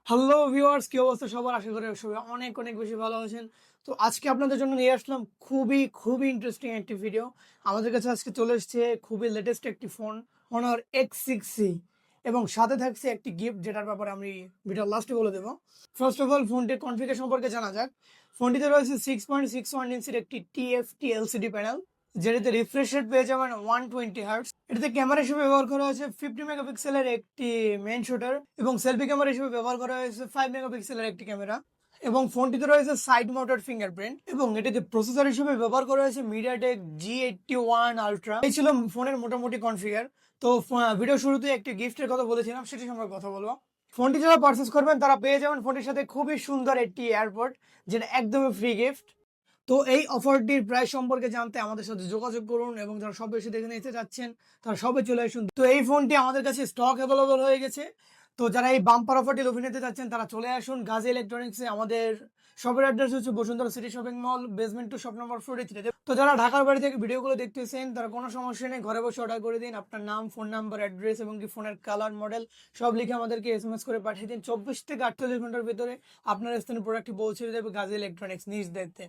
Hello viewers, কি অবস্থা সবার? আশা করি সবাই অনেক অনেক বেশি ভালো আছেন। তো আজকে আপনাদের জন্য নিয়ে আসলাম খুবই খুবই ইন্টারেস্টিং একটি ভিডিও। আমাদের কাছে আজকে চলে এসেছে খুবই লেটেস্ট একটি ফোন, Honor X6C, এবং সাথে থাকছে একটি গিফট, যেটার ব্যাপারে আমি ভিডিও লাস্টে বলে দেবো। ফার্স্ট অফ অল, ফোনটির কনফিগার সম্পর্কে জানা যাক। ফোনটিতে রয়েছে 6.61 ইঞ্চির একটি TFT LCD প্যানেল, যেটাতে রিফ্রেশ রেট পেয়ে যাবেন 120 হার্টজ। এটাতে ক্যামেরা হিসেবে ব্যবহার করা হয়েছে 50 মেগাপিক্সেলের একটি মেইন শুটার, এবং সেলফি ক্যামেরা হিসেবে ব্যবহার করা হয়েছে 5 মেগাপিক্সেলের একটি ক্যামেরা। এবং ফোনটিতে রয়েছে সাইড মাউন্টেড ফিঙ্গারপ্রিন্ট, এবং এটিতে প্রসেসর হিসেবে ব্যবহার করা হয়েছে MediaTek G81 Ultra। এই ছিল ফোনের মোটামুটি কনফিগার। তো ভিডিও শুরুতে একটি গিফটের কথা বলেছিলাম, সেটি সম্পর্কে কথা বলবো। ফোনটি যারা পারচেস করবেন তারা পেয়ে যাবেন ফোনটির সাথে খুবই সুন্দর একটি এয়ারপড, যেটা একদমই ফ্রি গিফট। তো এই অফারটির প্রাইস সম্পর্কে জানতে আমাদের সাথে যোগাযোগ করুন, এবং যারা সব বেশি দেখে নিতে চাচ্ছেন তারা সবাই চলে আসুন। তো এই ফোনটি আমাদের কাছে স্টক অ্যাভেলেবল হয়ে গেছে। তো যারা এই বাম্পার অফারটি লুফে নিতে চাচ্ছেন তারা চলে আসুন গাজী ইলেকট্রনিক্সে। আমাদের শপের অ্যাড্রেস হচ্ছে Bashundhara city shopping mall, basement 2, shop number 43। তো যারা ঢাকার বাড়ি থেকে ভিডিওগুলো দেখতেছেন তারা কোনো সমস্যা নেই, ঘরে বসে অর্ডার করে দিন। আপনার নাম, ফোন নাম্বার, অ্যাড্রেস এবং কি ফোনের কালার, মডেল সব লিখে আমাদেরকে SMS করে পাঠিয়ে দিন। 24 থেকে 48 ঘন্টার ভিতরে আপনার স্থানীয় প্রোডাক্টটি পৌঁছে দেবে গাজী ইলেকট্রনিক্স নিজ দায়িত্বে।